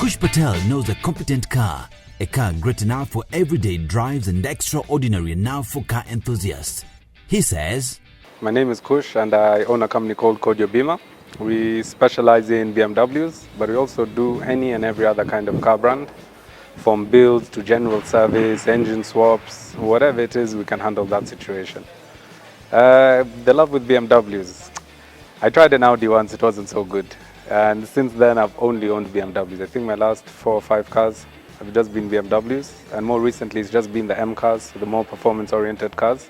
Kush Patel knows a competent car, a car great enough for everyday drives and extraordinary enough for car enthusiasts. He says, My name is Kush and I own a company called Kodio Bima. We specialize in BMWs, but we also do any and every other kind of car brand, from builds to general service, engine swaps, whatever it is, we can handle that situation. The love with BMWs. I tried an Audi once, it wasn't so good. And since then, I've only owned BMWs. I think my last 4 or 5 cars have just been BMWs. And more recently, it's just been the M cars, the more performance-oriented cars.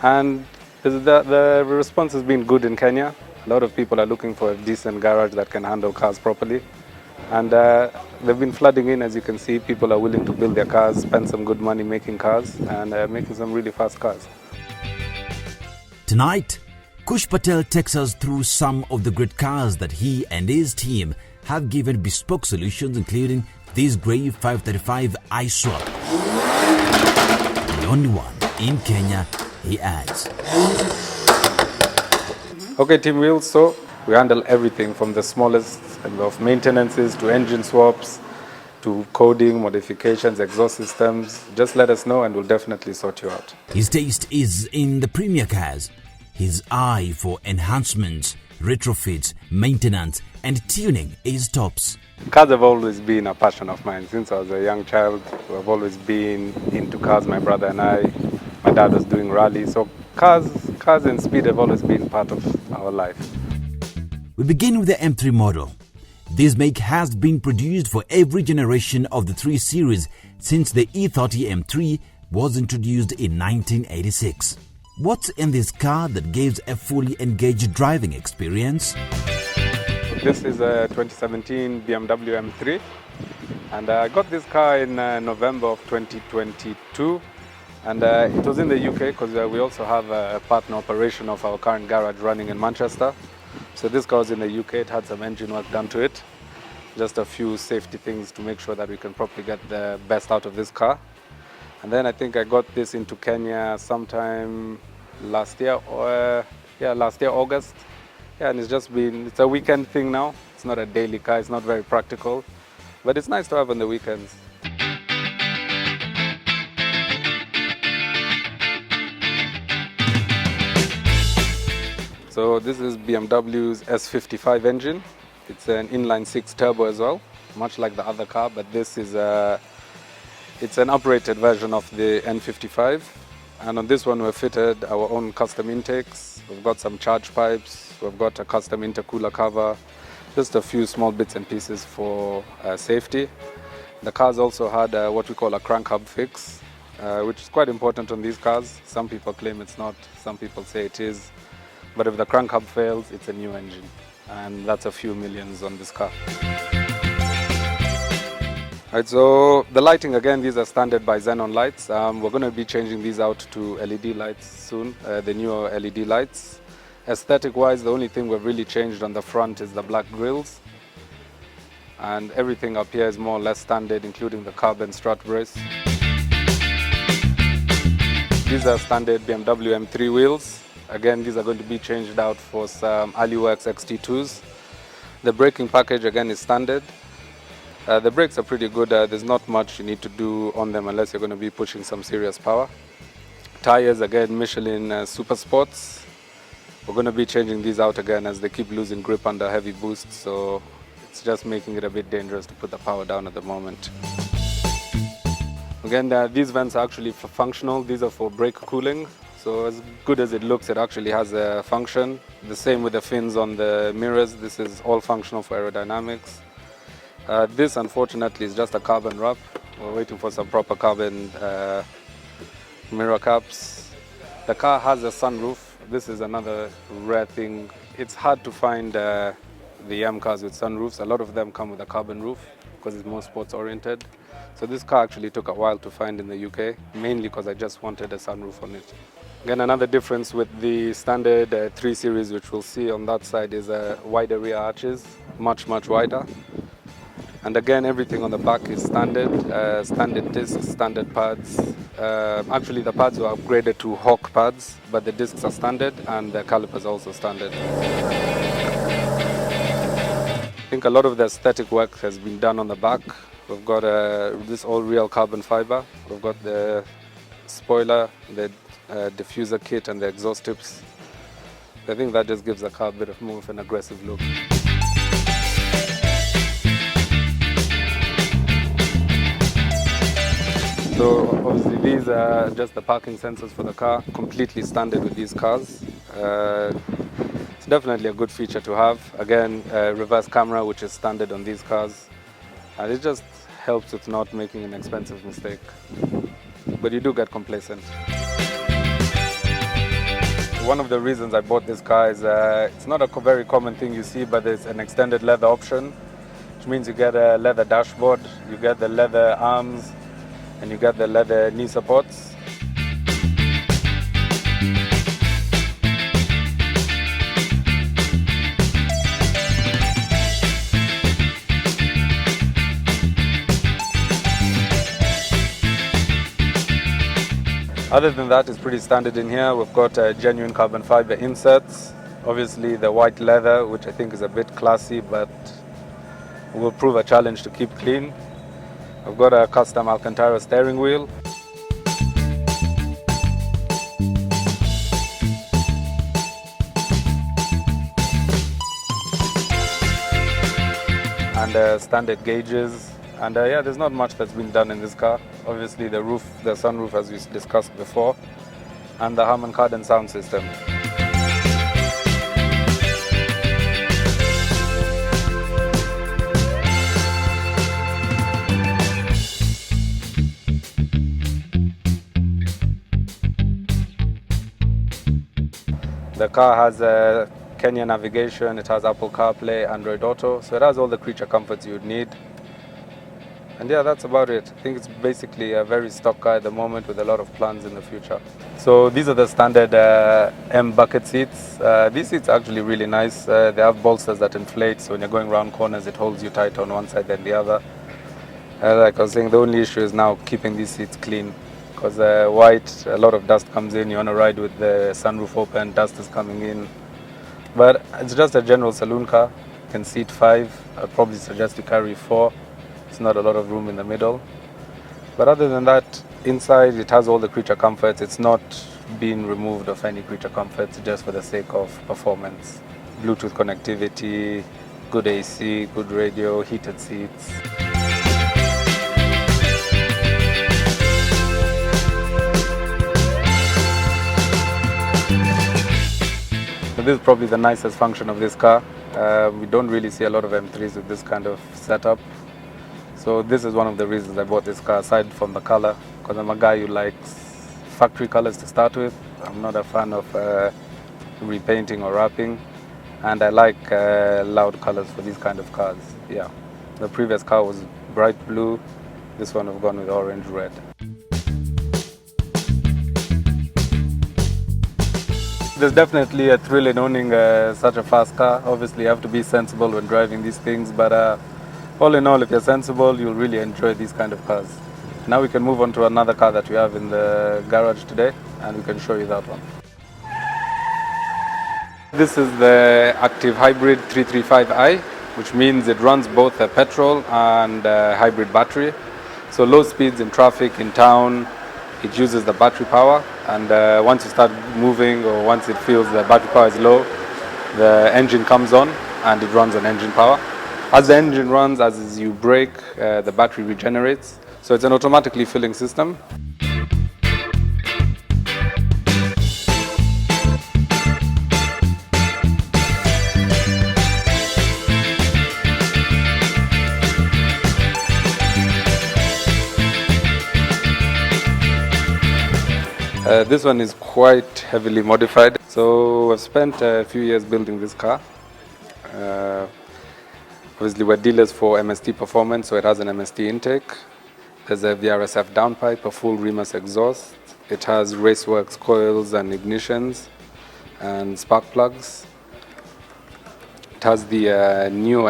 And the response has been good in Kenya. A lot of people are looking for a decent garage that can handle cars properly. And they've been flooding in, as you can see. People are willing to build their cars, spend some good money making cars, and making some really fast cars. Tonight, Kush Patel takes us through some of the great cars that he and his team have given bespoke solutions, including this grey 535 iSwap. The only one in Kenya, he adds. Okay, Team Wheels, so we handle everything from the smallest of maintenances to engine swaps to coding, modifications, exhaust systems. Just let us know and we'll definitely sort you out. His taste is in the premier cars. His eye for enhancements, retrofits, maintenance and tuning is tops. Cars have always been a passion of mine. Since I was a young child, we've always been into cars, my brother and I. My dad was doing rally, so cars and speed have always been part of our life. We begin with the M3 model. This make has been produced for every generation of the 3 Series since the E30 M3 was introduced in 1986. What's in this car that gives a fully engaged driving experience? This is a 2017 BMW M3, and I got this car in November of 2022, and it was in the UK because we also have a partner operation of our current garage running in Manchester. So this car was in the UK, it had some engine work done to it, just a few safety things to make sure that we can properly get the best out of this car. And then I think I got this into Kenya sometime last year, August. Yeah, and it's a weekend thing now. It's not a daily car, it's not very practical, but it's nice to have on the weekends. So this is BMW's S55 engine. It's an inline 6 turbo as well, much like the other car, but this is it's an uprated version of the N55. And on this one we've fitted our own custom intakes. We've got some charge pipes, we've got a custom intercooler cover, just a few small bits and pieces for safety. The car's also had what we call a crank hub fix, which is quite important on these cars. Some people claim it's not, some people say it is. But if the crank hub fails, it's a new engine. And that's a few millions on this car. Right, so the lighting, again, these are standard by Xenon lights. We're going to be changing these out to LED lights soon, the newer LED lights. Aesthetic-wise, the only thing we've really changed on the front is the black grills. And everything up here is more or less standard, including the carbon strut brace. These are standard BMW M3 wheels. Again, these are going to be changed out for some AliWorks XT2s. The braking package, again, is standard. The brakes are pretty good. There's not much you need to do on them unless you're going to be pushing some serious power. Tires, again, Michelin Super Sports. We're going to be changing these out again as they keep losing grip under heavy boosts, so it's just making it a bit dangerous to put the power down at the moment. Again, these vents are actually functional. These are for brake cooling. So as good as it looks, it actually has a function. The same with the fins on the mirrors. This is all functional for aerodynamics. This, unfortunately, is just a carbon wrap. We're waiting for some proper carbon mirror caps. The car has a sunroof. This is another rare thing. It's hard to find the M cars with sunroofs. A lot of them come with a carbon roof because it's more sports oriented. So this car actually took a while to find in the UK, mainly because I just wanted a sunroof on it. Again, another difference with the standard 3 Series, which we'll see on that side, is wider rear arches, much wider. And again, everything on the back is standard, standard discs, standard pads. Actually, the pads were upgraded to Hawk pads, but the discs are standard and the calipers are also standard. think a lot of the aesthetic work has been done on the back. We've got this all real carbon fiber. We've got the spoiler, the diffuser kit and the exhaust tips. I think that just gives the car a bit of more of an aggressive look. So obviously these are just the parking sensors for the car, completely standard with these cars. It's definitely a good feature to have. Again, reverse camera, which is standard on these cars. And it just helps with not making an expensive mistake. But you do get complacent. One of the reasons I bought this car is it's not a very common thing you see, but there's an extended leather option, which means you get a leather dashboard, you get the leather arms, and you get the leather knee supports. Other than that, it's pretty standard in here. We've got genuine carbon fiber inserts. Obviously the white leather, which I think is a bit classy, but will prove a challenge to keep clean. I've got a custom Alcantara steering wheel. And standard gauges. And yeah, there's not much that's been done in this car. Obviously the roof, the sunroof as we discussed before, and the Harman Kardon sound system. The car has a Kenya navigation, it has Apple CarPlay, Android Auto, so it has all the creature comforts you would need. And yeah, that's about it. I think it's basically a very stock car at the moment with a lot of plans in the future. So these are the standard M bucket seats. These seats are actually really nice. They have bolsters that inflate, so when you're going around corners, it holds you tight on one side than the other. Like I was saying, the only issue is now keeping these seats clean. Because white, a lot of dust comes in, you want to ride with the sunroof open, dust is coming in. But it's just a general saloon car. You can seat 5. I'd probably suggest you carry 4. It's not a lot of room in the middle. But other than that, inside it has all the creature comforts. It's not been removed of any creature comforts just for the sake of performance. Bluetooth connectivity, good AC, good radio, heated seats. This is probably the nicest function of this car. We don't really see a lot of M3s with this kind of setup. So this is one of the reasons I bought this car, aside from the color, because I'm a guy who likes factory colors to start with. I'm not a fan of repainting or wrapping, and I like loud colors for these kind of cars. Yeah, the previous car was bright blue. This one I've gone with orange red. There's definitely a thrill in owning such a fast car. Obviously you have to be sensible when driving these things, but all in all, if you're sensible, you'll really enjoy these kind of cars. Now we can move on to another car that we have in the garage today, and we can show you that one. This is the Active Hybrid 335i, which means it runs both a petrol and a hybrid battery. So low speeds in traffic, in town, it uses the battery power, and once you start moving or once it feels the battery power is low, the engine comes on and it runs on engine power. As the engine runs, as you brake, the battery regenerates. So it's an automatically filling system. This one is quite heavily modified. So I've spent a few years building this car. Obviously we're dealers for MST performance, so it has an MST intake. There's a VRSF downpipe, a full Remus exhaust. It has Raceworks coils and ignitions and spark plugs. It has the new,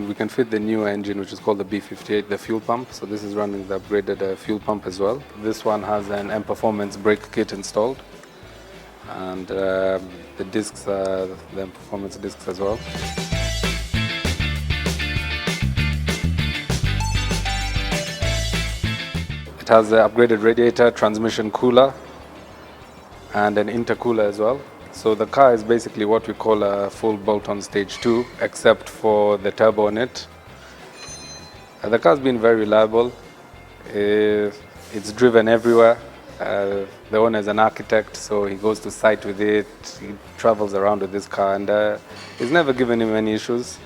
we can fit the new engine, which is called the B58, the fuel pump. So this is running the upgraded fuel pump as well. This one has an M Performance brake kit installed. And the discs, the M Performance discs as well. It has an upgraded radiator, transmission cooler, and an intercooler as well. So the car is basically what we call a full bolt-on stage 2, except for the turbo on it. The car's been very reliable. It's driven everywhere. The owner is an architect, so he goes to site with it. He travels around with this car, and it's never given him any issues.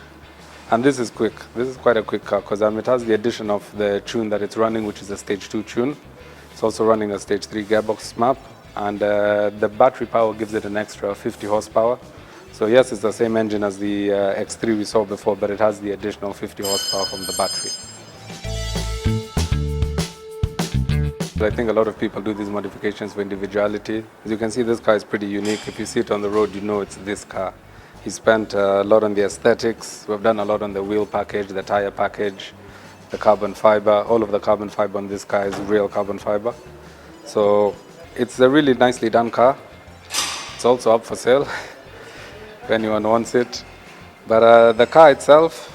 And this is quick. This is quite a quick car because it has the addition of the tune that it's running, which is a stage 2 tune. It's also running a stage 3 gearbox map, and the battery power gives it an extra 50 horsepower. So yes, it's the same engine as the X3 we saw before, but it has the additional 50 horsepower from the battery. So I think a lot of people do these modifications for individuality. As you can see, this car is pretty unique. If you see it on the road, you know it's this car. He spent a lot on the aesthetics. We've done a lot on the wheel package, the tire package, the carbon fiber. All of the carbon fiber on this car is real carbon fiber. So it's a really nicely done car. It's also up for sale if anyone wants it. But the car itself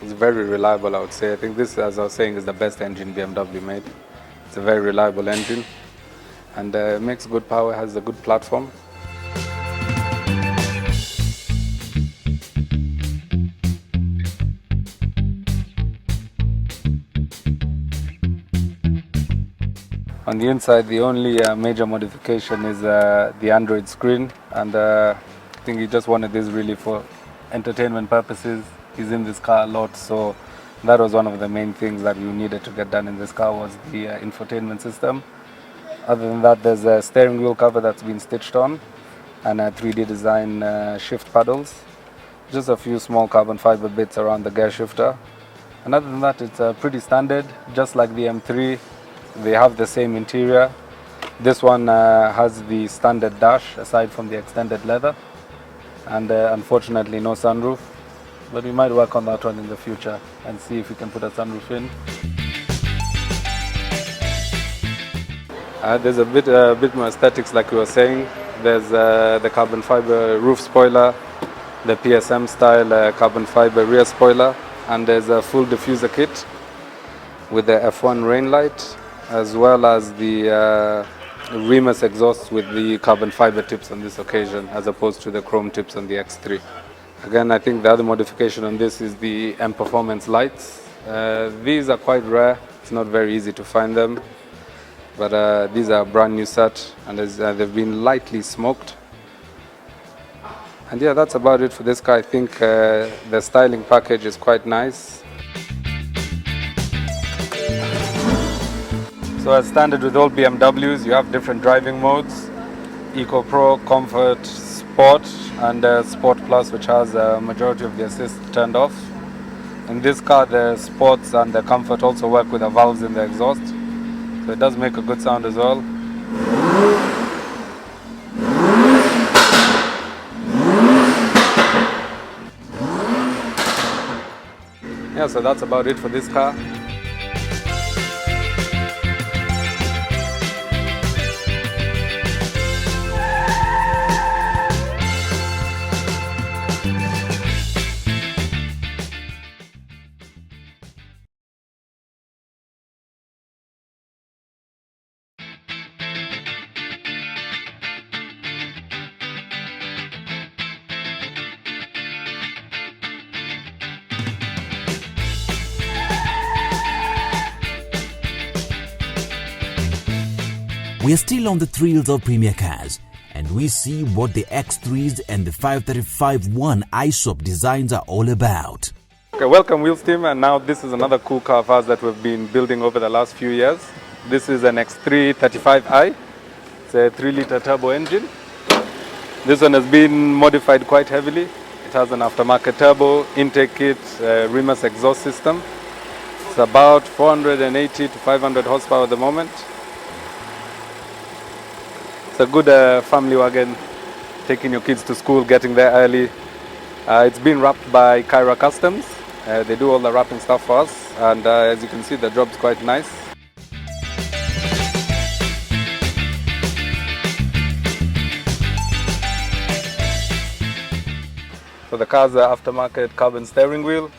is very reliable, I would say. I think this, as I was saying, is the best engine BMW made. It's a very reliable engine and makes good power, has a good platform. On the inside, the only major modification is the Android screen, and I think he just wanted this really for entertainment purposes. He's in this car a lot, so that was one of the main things that we needed to get done in this car was the infotainment system. Other than that, there's a steering wheel cover that's been stitched on and a 3D design shift paddles. Just a few small carbon fiber bits around the gear shifter. And other than that, it's pretty standard, just like the M3. They have the same interior. This one has the standard dash aside from the extended leather. And unfortunately, no sunroof. But we might work on that one in the future and see if we can put a sunroof in. There's a bit more aesthetics, like we were saying. There's the carbon fiber roof spoiler, the PSM style carbon fiber rear spoiler, and there's a full diffuser kit with the F1 rain light, as well as the Remus exhaust with the carbon fiber tips on this occasion, as opposed to the chrome tips on the X3. Again, I think the other modification on this is the M Performance lights. These are quite rare. It's not very easy to find them. But these are a brand new set, and they've been lightly smoked. And yeah, that's about it for this car. I think the styling package is quite nice. So as standard with all BMWs, you have different driving modes. Eco Pro, Comfort, Sport, and Sport Plus, which has a majority of the assist turned off. In this car, the Sports and the Comfort also work with the valves in the exhaust. So it does make a good sound as well. Yeah, so that's about it for this car. We are still on the thrills of premier cars, and we see what the X3s and the 535-1 ISOP designs are all about. Okay, welcome Wheels team, and now this is another cool car of ours that we've been building over the last few years. This is an X3 35i. It's a 3-liter turbo engine. This one has been modified quite heavily. It has an aftermarket turbo, intake kit, Remus exhaust system. It's about 480 to 500 horsepower at the moment. It's a good family wagon, taking your kids to school, getting there early. It's been wrapped by Kyra Customs. They do all the wrapping stuff for us, and as you can see, the job's quite nice. So the car's aftermarket carbon steering wheel.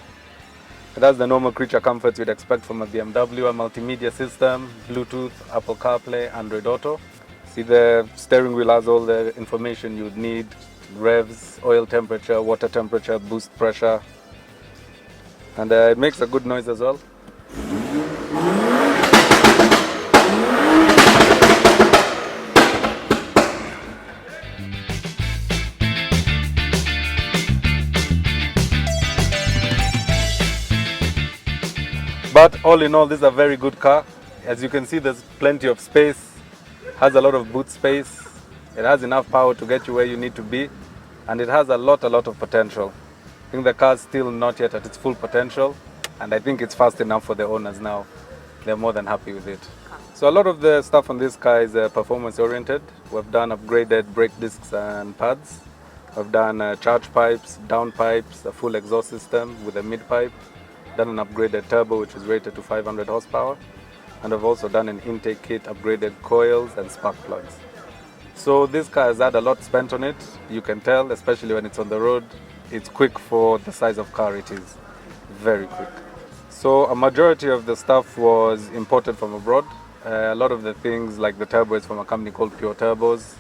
It has the normal creature comforts you'd expect from a BMW, a multimedia system, Bluetooth, Apple CarPlay, Android Auto. See, the steering wheel has all the information you'd need: revs, oil temperature, water temperature, boost pressure, and it makes a good noise as well. But all in all, this is a very good car. As you can see, there's plenty of space, has a lot of boot space, it has enough power to get you where you need to be, and it has a lot of potential. I think the car's still not yet at its full potential, and I think it's fast enough for the owners now. They're more than happy with it. So a lot of the stuff on this car is performance oriented. We've done upgraded brake discs and pads. We've done charge pipes, down pipes, a full exhaust system with a mid pipe. Done an upgraded turbo which is rated to 500 horsepower, and I've also done an intake kit, upgraded coils and spark plugs. So this car has had a lot spent on it. You can tell, especially when it's on the road, it's quick for the size of car it is. Very quick. So a majority of the stuff was imported from abroad. A lot of the things like the turbo is from a company called Pure Turbos.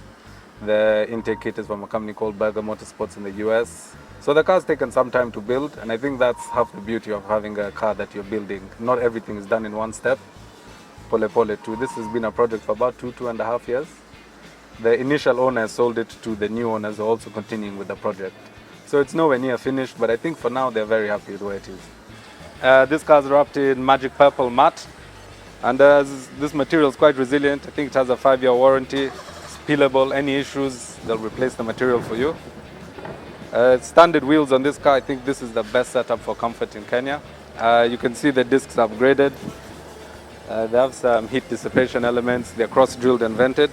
The intake kit is from a company called Berger Motorsports in the US. So the car's taken some time to build, and I think that's half the beauty of having a car that you're building. Not everything is done in one step. Pole Pole 2. This has been a project for about 2.5 years. The initial owners sold it to the new owners who are also continuing with the project. So it's nowhere near finished, but I think for now they're very happy with where it is. This car's wrapped in magic purple matte, and this material is quite resilient. I think it has a 5-year warranty. It's peelable. Any issues, they'll replace the material for you. Standard wheels on this car. I think this is the best setup for comfort in Kenya. You can see the discs are upgraded. They have some heat dissipation elements. They're cross-drilled and vented.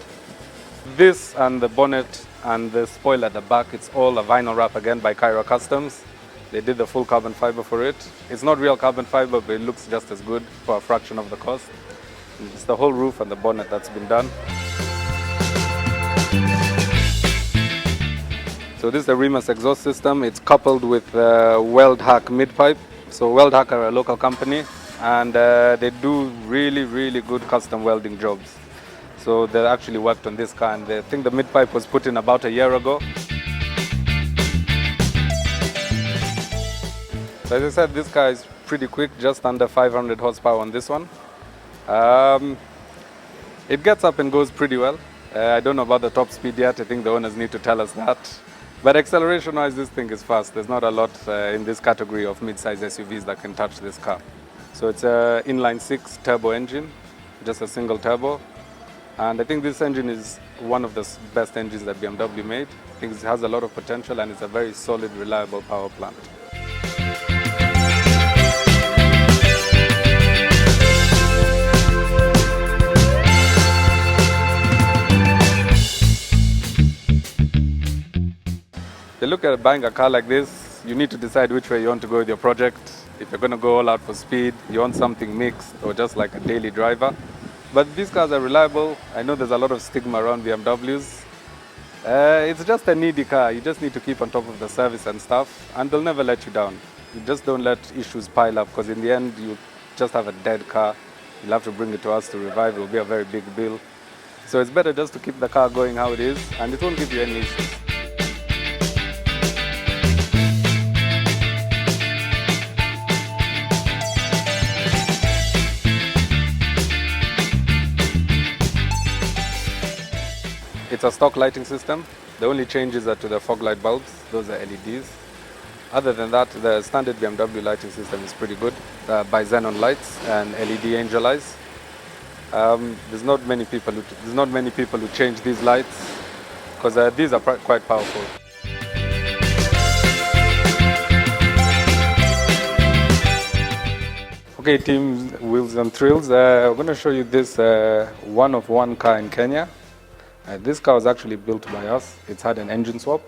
This and the bonnet and the spoiler at the back, it's all a vinyl wrap again by Cairo Customs. They did the full carbon fiber for it. It's not real carbon fiber, but it looks just as good for a fraction of the cost. It's the whole roof and the bonnet that's been done. So this is the Remus exhaust system. It's coupled with Weld Hack mid-pipe. So Weld Hack are a local company, and they do really good custom welding jobs. So they actually worked on this car, and I think the mid-pipe was put in about a year ago. So as I said, this car is pretty quick, just under 500 horsepower on this one. It gets up and goes pretty well. I don't know about the top speed yet. I think the owners need to tell us that. But acceleration-wise, this thing is fast. There's not a lot in this category of mid-size SUVs that can touch this car. So it's an inline-6 turbo engine, just a single turbo. And I think this engine is one of the best engines that BMW made. I think it has a lot of potential, and it's a very solid, reliable power plant. If you look at buying a car like this, you need to decide which way you want to go with your project. If you're going to go all out for speed, you want something mixed, or just like a daily driver. But these cars are reliable. I know there's a lot of stigma around BMWs. It's just a needy car. You just need to keep on top of the service and stuff, and they'll never let you down. You just don't let issues pile up, because in the end, you just have a dead car. You'll have to bring it to us to revive. It will be a very big bill. So it's better just to keep the car going how it is, and it won't give you any issues. It's a stock lighting system. The only changes are to the fog light bulbs. Those are LEDs. Other than that, the standard BMW lighting system is pretty good. By Xenon lights and LED angel eyes. There's not many people who change these lights, because these are quite powerful. Okay, team Wheels and Thrills. I'm going to show you this one-of-one car in Kenya. This car was actually built by us. It's had an engine swap.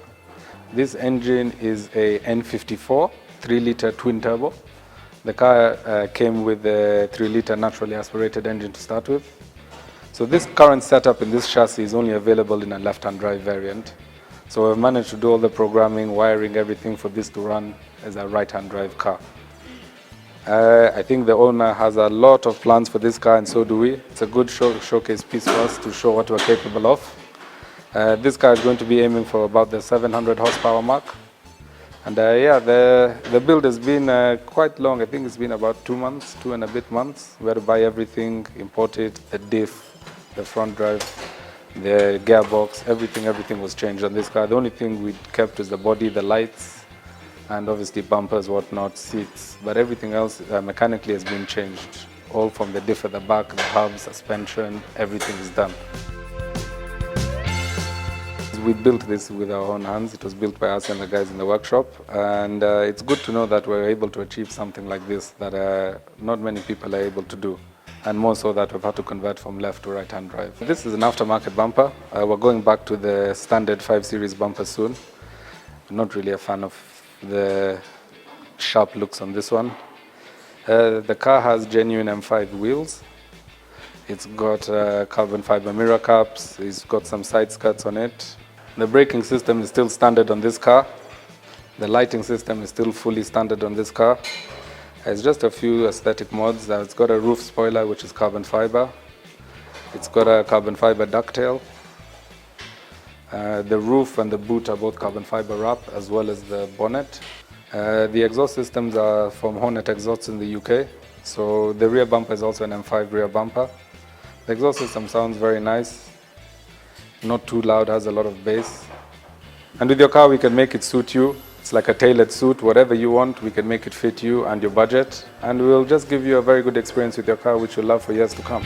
This engine is a N54 3-liter twin turbo. The car came with a 3-liter naturally aspirated engine to start with. So this current setup in this chassis is only available in a left-hand drive variant. So we've managed to do all the programming, wiring, everything for this to run as a right-hand drive car. I think the owner has a lot of plans for this car, and so do we. It's a good showcase piece for us to show what we're capable of. This car is going to be aiming for about the 700 horsepower mark. And yeah, the build has been quite long. I think it's been about 2 months, 2 and a bit months. We had to buy everything, import it, the diff, the front drive, the gearbox, everything was changed on this car. The only thing we kept is the body, the lights, and obviously bumpers, whatnot, seats. But everything else mechanically has been changed. All from the diff at the back, the hub, suspension, everything is done. We built this with our own hands. It was built by us and the guys in the workshop. And it's good to know that we're able to achieve something like this that not many people are able to do. And more so that we've had to convert from left to right-hand drive. This is an aftermarket bumper. We're going back to the standard 5 Series bumper soon. I'm not really a fan of the sharp looks on this one. The car has genuine M5 wheels. It's got carbon fiber mirror caps. It's got some side skirts on it. The braking system is still standard on this car. The lighting system is still fully standard on this car. It's just a few aesthetic mods. It's got a roof spoiler, which is carbon fiber. It's got a carbon fiber ducktail. The roof and the boot are both carbon fiber wrap, as well as the bonnet. The exhaust systems are from Hornet Exhausts in the UK. So the rear bumper is also an M5 rear bumper. The exhaust system sounds very nice. Not too loud, has a lot of bass. And with your car, we can make it suit you. It's like a tailored suit. Whatever you want, we can make it fit you and your budget. And we'll just give you a very good experience with your car, which you'll love for years to come.